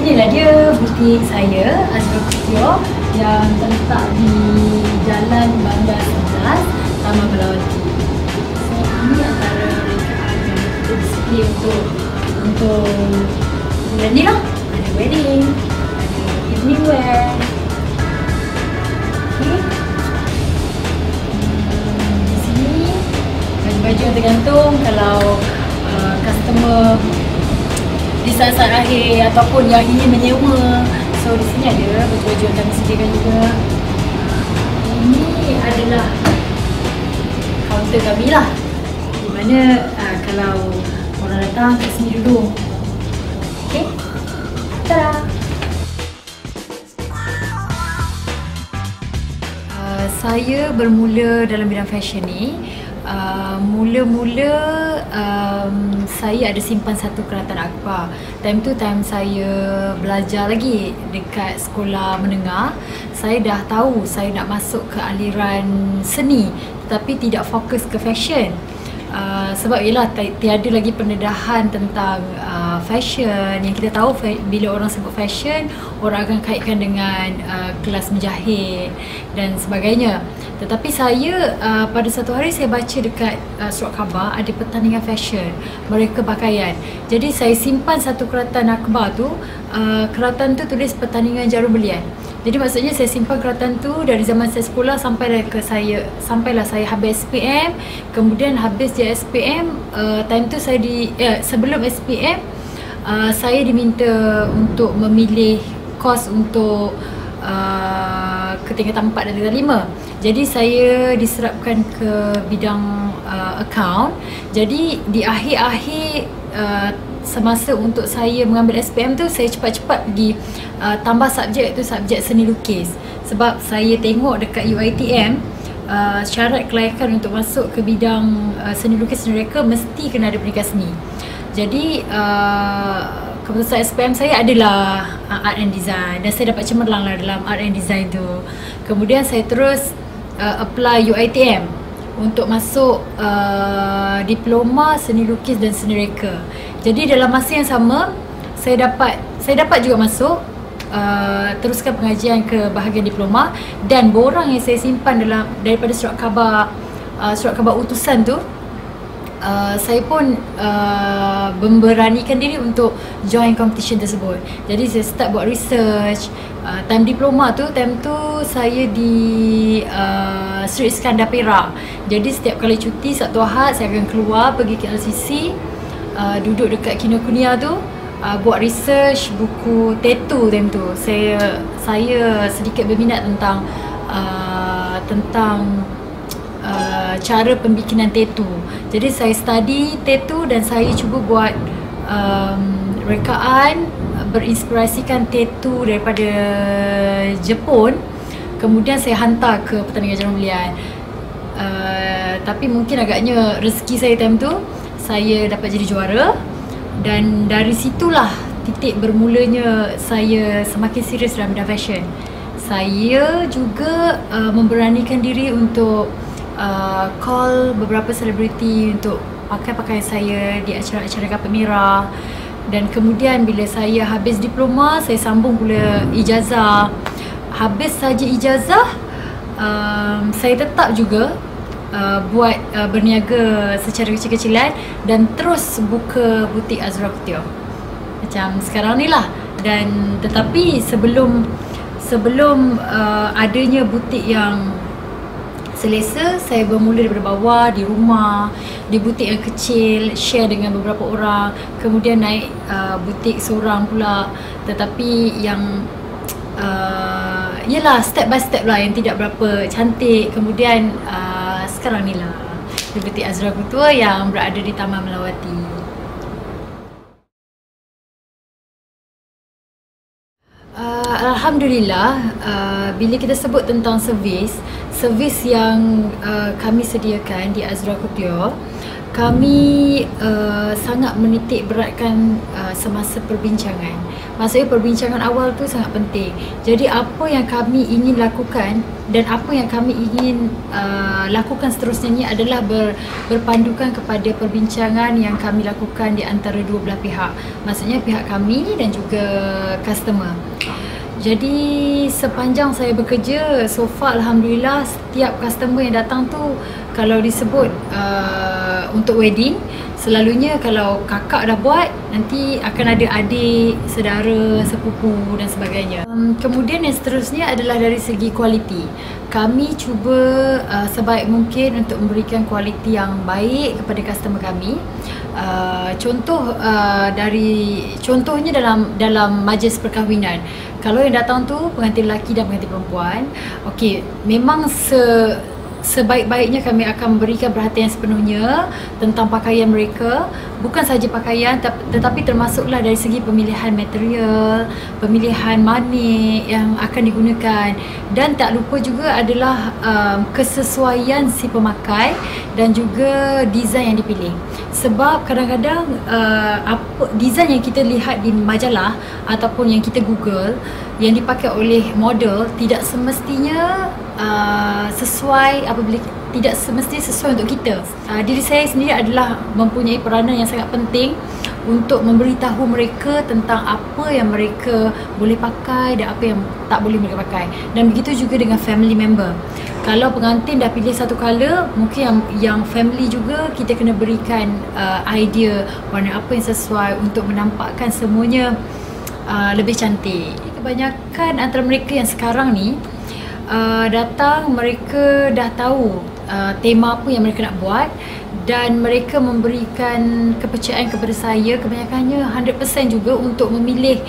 inilah dia butik saya, Azra Kutio, yang terletak di Jalan Bandar 11, Taman Melawati. So, ini antara rekaan yang kita display untuk bulan ni lah. Ada wedding, ada evening wear. Okay. Di sini baju-baju yang tergantung kalau customer di saat-saat akhir ataupun yang ingin menyewa. So di sini ada baju-baju yang kami sediakan juga. Ini adalah kaunter kami lah, di mana kalau orang datang kat sini dulu. Okay, tada! Saya bermula dalam bidang fashion ni. Mula-mula saya ada simpan satu keratan akhbar. Time tu time saya belajar lagi dekat sekolah menengah. Saya dah tahu saya nak masuk ke aliran seni, tetapi tidak fokus ke fashion. Sebab ialah tiada lagi pendedahan tentang fashion. Yang kita tahu bila orang sebut fashion, orang akan kaitkan dengan kelas menjahit dan sebagainya. Tetapi saya pada satu hari saya baca dekat surat khabar ada pertandingan fashion, mereka pakaian. Jadi saya simpan satu keratan akhbar tu. Keratan tu tulis pertandingan jarum belian. Jadi maksudnya saya simpan keratan tu dari zaman saya sekolah sampailah saya habis SPM. Kemudian habis je SPM, time tu saya sebelum SPM saya diminta untuk memilih kos untuk ke tingkatan 4 dan tingkatan 5. Jadi saya diserapkan ke bidang account. Jadi di akhir-akhir semasa untuk saya mengambil SPM tu, saya cepat-cepat pergi tambah subjek tu, subjek seni lukis. Sebab saya tengok dekat UiTM syarat kelayakan untuk masuk ke bidang seni lukis seni reka mesti kena ada pendidikan seni. Jadi keputusan SPM saya adalah art and design, dan saya dapat cemerlang lah dalam art and design tu. Kemudian saya terus apply UiTM untuk masuk diploma seni lukis dan seni reka. Jadi dalam masa yang sama saya dapat juga masuk teruskan pengajian ke bahagian diploma, dan borang yang saya simpan daripada surat khabar utusan tu, saya pun memberanikan diri untuk join competition tersebut. Jadi saya start buat research. Time diploma tu, time tu saya di Sri Iskandar Perak. Jadi setiap kali cuti Sabtu Ahad saya akan keluar pergi ke LCC, duduk dekat Kinokuniya tu, buat research buku tattoo. Time tu saya sedikit berminat tentang cara pembikinan tattoo. Jadi saya study tattoo dan saya cuba buat rekaan berinspirasikan tattoo daripada Jepun. Kemudian saya hantar ke pertandingan jarum belian. Tapi mungkin agaknya rezeki saya time tu, saya dapat jadi juara. Dan dari situlah titik bermulanya saya semakin serius dalam bidang fashion. Saya juga memberanikan diri untuk call beberapa selebriti untuk pakai pakaian saya di acara-acara kapal merah. Dan kemudian bila saya habis diploma, saya sambung pula ijazah. Habis saja ijazah, saya tetap juga buat berniaga secara kecil-kecilan dan terus buka butik Azra Kutio macam sekarang ni lah. Dan tetapi sebelum adanya butik yang selesa, saya bermula daripada bawah, di rumah, di butik yang kecil, share dengan beberapa orang, kemudian naik butik seorang pula. Tetapi yang yelah step by step lah, yang tidak berapa cantik. Kemudian sekarang ni lah di butik Azra Kutio yang berada di Taman Melawati. Alhamdulillah, bila kita sebut tentang servis yang kami sediakan di Azra Kutio, Kami sangat menitik beratkan semasa perbincangan. Maksudnya perbincangan awal tu sangat penting. Jadi apa yang kami ingin lakukan dan apa yang kami ingin lakukan seterusnya ni adalah berpandukan kepada perbincangan yang kami lakukan di antara dua belah pihak. Maksudnya pihak kami dan juga customer. Jadi sepanjang saya bekerja, so far Alhamdulillah setiap customer yang datang tu kalau disebut untuk wedding, selalunya kalau kakak dah buat, nanti akan ada adik, saudara, sepupu dan sebagainya. Kemudian yang seterusnya adalah dari segi kualiti. Kami cuba sebaik mungkin untuk memberikan kualiti yang baik kepada customer kami. Contohnya dalam majlis perkahwinan. Kalau yang datang tu pengantin lelaki dan pengantin perempuan, okey, memang sebaik-baiknya kami akan memberikan perhatian sepenuhnya tentang pakaian mereka. Bukan sahaja pakaian tetapi termasuklah dari segi pemilihan material, pemilihan manik yang akan digunakan, dan tak lupa juga adalah kesesuaian si pemakai dan juga design yang dipilih. Sebab kadang-kadang design yang kita lihat di majalah ataupun yang kita Google yang dipakai oleh model tidak semestinya sesuai apabila tidak semestinya sesuai untuk kita. Diri saya sendiri adalah mempunyai peranan yang sangat penting untuk memberitahu mereka tentang apa yang mereka boleh pakai dan apa yang tak boleh mereka pakai. Dan begitu juga dengan family member. Kalau pengantin dah pilih satu colour, mungkin yang family juga kita kena berikan idea warna apa yang sesuai untuk menampakkan semuanya lebih cantik. Kebanyakan antara mereka yang sekarang ni datang, mereka dah tahu tema apa yang mereka nak buat dan mereka memberikan kepercayaan kepada saya, kebanyakannya 100% juga untuk memilih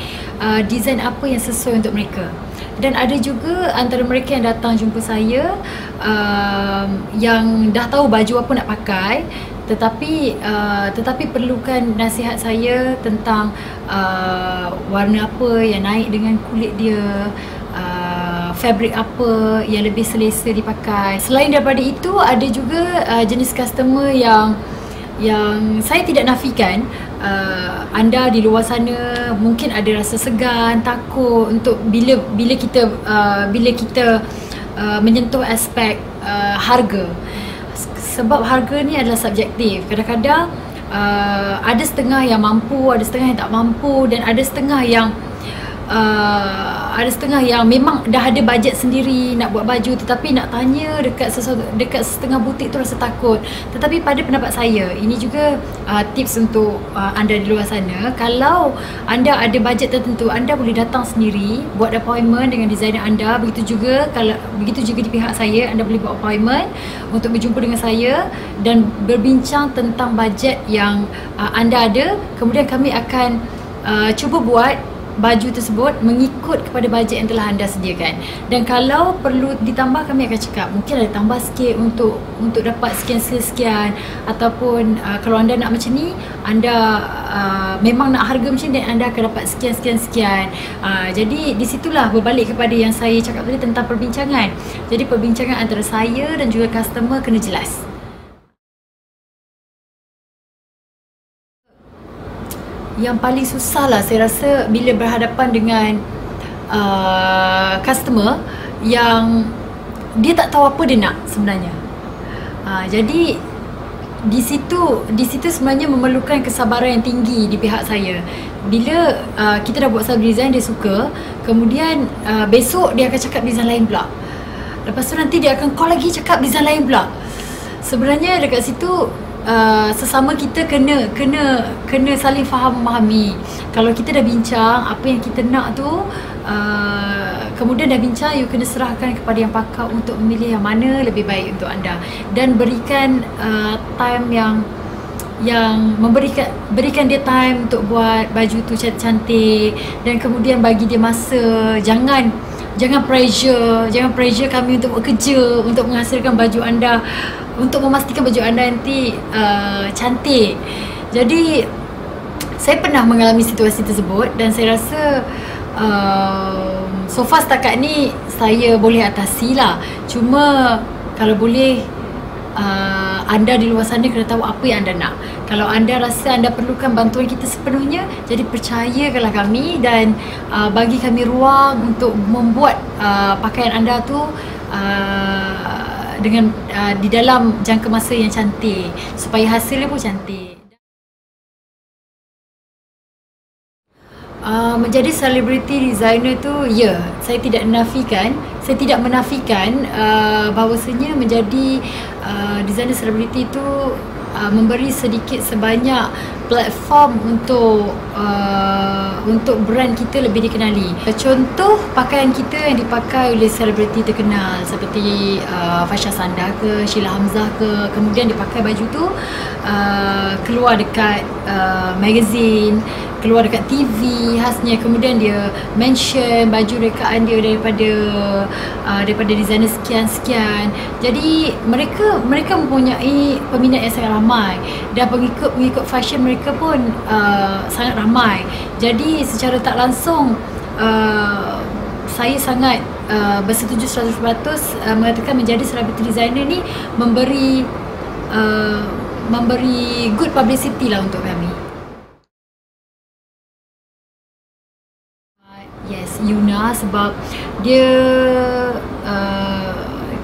design apa yang sesuai untuk mereka. Dan ada juga antara mereka yang datang jumpa saya yang dah tahu baju apa nak pakai, tetapi perlukan nasihat saya tentang warna apa yang naik dengan kulit dia, fabric apa yang lebih selesa dipakai. Selain daripada itu, ada juga jenis customer yang saya tidak nafikan. Anda di luar sana mungkin ada rasa segan, takut untuk bila kita menyentuh aspek harga. Sebab harga ni adalah subjektif. Kadang-kadang ada setengah yang mampu, ada setengah yang tak mampu, dan ada setengah yang memang dah ada bajet sendiri nak buat baju, tetapi nak tanya dekat setengah butik tu rasa takut. Tetapi pada pendapat saya, ini juga tips untuk anda di luar sana. Kalau anda ada bajet tertentu, anda boleh datang sendiri, buat appointment dengan designer anda. Begitu juga di pihak saya, anda boleh buat appointment untuk berjumpa dengan saya dan berbincang tentang bajet yang anda ada. Kemudian kami akan cuba buat baju tersebut mengikut kepada bajet yang telah anda sediakan. Dan kalau perlu ditambah, kami akan cakap mungkin ada tambah sikit untuk dapat sekian-sekian, ataupun kalau anda nak macam ni, anda memang nak harga macam ni, dan anda akan dapat sekian-sekian. Jadi di situlah berbalik kepada yang saya cakap tadi tentang perbincangan. Jadi perbincangan antara saya dan juga customer kena jelas. Yang paling susah lah saya rasa bila berhadapan dengan customer yang dia tak tahu apa dia nak sebenarnya. Jadi di situ sebenarnya memerlukan kesabaran yang tinggi di pihak saya. Bila kita dah buat satu design, dia suka, kemudian besok dia akan cakap design lain pula. Lepas tu nanti dia akan call lagi cakap design lain pula. Sebenarnya dekat situ sesama kita kena saling faham memahami. Kalau kita dah bincang apa yang kita nak tu, kemudian dah bincang, you kena serahkan kepada yang pakar untuk memilih yang mana lebih baik untuk anda, dan berikan time yang berikan dia time untuk buat baju tu cantik-cantik, dan kemudian bagi dia masa. Jangan pressure kami untuk bekerja, untuk menghasilkan baju anda, untuk memastikan baju anda nanti cantik. Jadi saya pernah mengalami situasi tersebut, dan saya rasa so far setakat ni saya boleh atasi lah. Cuma kalau boleh anda di luar sana kena tahu apa yang anda nak. Kalau anda rasa anda perlukan bantuan kita sepenuhnya, jadi percayakanlah kami dan bagi kami ruang untuk membuat pakaian anda tu dengan di dalam jangka masa yang cantik supaya hasilnya pun cantik. Menjadi selebriti designer tu, ya, saya tidak menafikan bahawasanya menjadi designer selebriti tu memberi sedikit sebanyak platform untuk brand kita lebih dikenali. Contoh pakaian kita yang dipakai oleh selebriti terkenal seperti Fasha Sanda ke, Sheila Hamzah ke, kemudian dipakai baju tu keluar dekat magazine, keluar dekat TV khasnya, kemudian dia mention baju rekaan dia daripada designer sekian-sekian. Jadi mereka mempunyai peminat yang sangat ramai dan pengikut fashion mereka pun sangat ramai. Jadi secara tak langsung saya sangat bersetuju 100% mengatakan menjadi selebriti designer ni memberi good publicity lah untuk kami. Yes, Yuna, sebab dia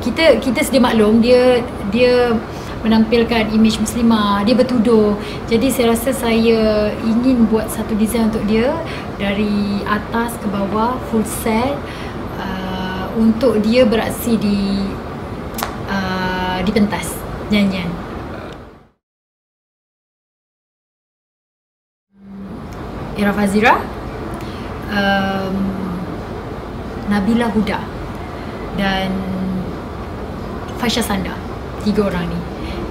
kita sedia maklum dia menampilkan imej muslimah, dia bertuduh. Jadi saya rasa saya ingin buat satu design untuk dia dari atas ke bawah full set untuk dia beraksi di pentas nyanyian. Ira Fazira, Nabila Huda dan Fasha Sanda. 3 orang ni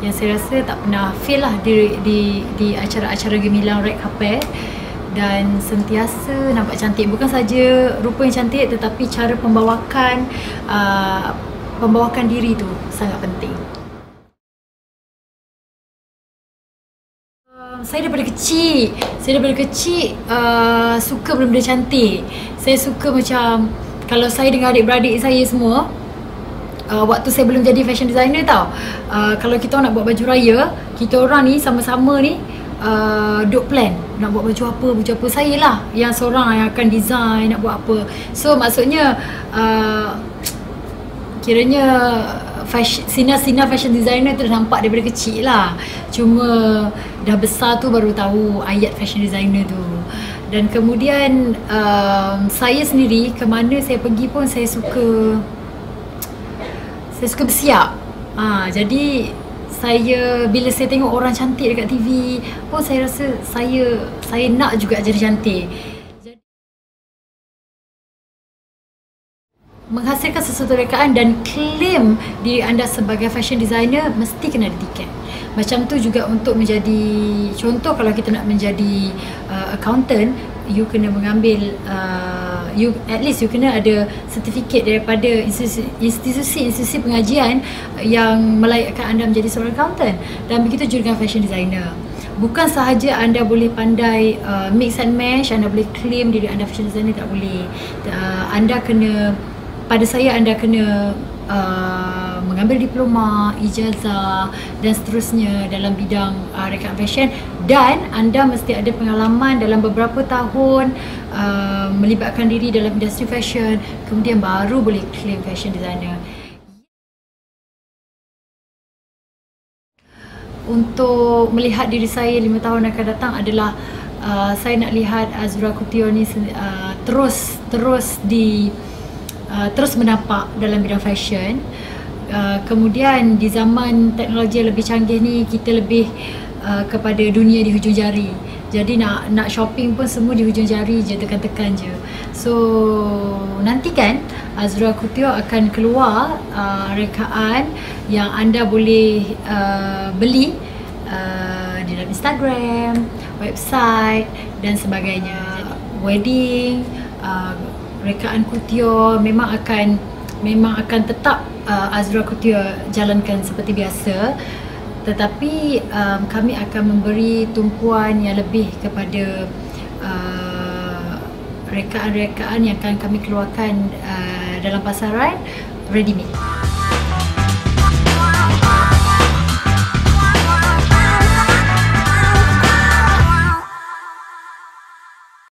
yang saya rasa tak pernah fail lah di acara-acara gemilang red carpet dan sentiasa nampak cantik. Bukan saja rupa yang cantik tetapi cara pembawakan diri tu sangat penting. Saya daripada kecil suka benda-benda cantik. Saya suka macam, kalau saya dengan adik-beradik saya semua, waktu saya belum jadi fashion designer tau, kalau kita nak buat baju raya, kita orang ni sama-sama ni duk plan nak buat baju apa. Saya lah yang seorang yang akan design nak buat apa. So maksudnya kiranya sinar fashion designer tu dah nampak daripada kecil lah. Cuma dah besar tu baru tahu ayat fashion designer tu. Dan kemudian saya sendiri, ke mana saya pergi pun saya suka bersiap. Jadi bila saya tengok orang cantik dekat TV pun saya rasa saya nak juga jadi cantik. Menghasilkan sesuatu rekaan dan claim diri anda sebagai fashion designer mesti kena ada tiket. Macam tu juga untuk menjadi, contoh kalau kita nak menjadi accountant, you kena mengambil at least you kena ada sertifikat daripada institusi pengajian yang melayakkan anda menjadi seorang accountant. Dan begitu juga dengan fashion designer. Bukan sahaja anda boleh pandai mix and match, anda boleh claim diri anda fashion designer, tak boleh. Anda kena mengambil diploma, ijazah dan seterusnya dalam bidang rekaan fashion, dan anda mesti ada pengalaman dalam beberapa tahun melibatkan diri dalam industri fashion, kemudian baru boleh claim fashion designer. Untuk melihat diri saya 5 tahun akan datang adalah saya nak lihat Azura Couture ni terus menapak dalam bidang fashion. Kemudian di zaman teknologi yang lebih canggih ni, kita lebih kepada dunia di hujung jari. Jadi nak shopping pun semua di hujung jari je, tekan-tekan je. So nantikan Azura Couture akan keluar rekaan yang anda boleh beli di dalam Instagram, website dan sebagainya. Wedding, rekaan couture memang akan tetap Azura Couture jalankan seperti biasa, tetapi kami akan memberi tumpuan yang lebih kepada rekaan-rekaan yang akan kami keluarkan dalam pasaran ready made.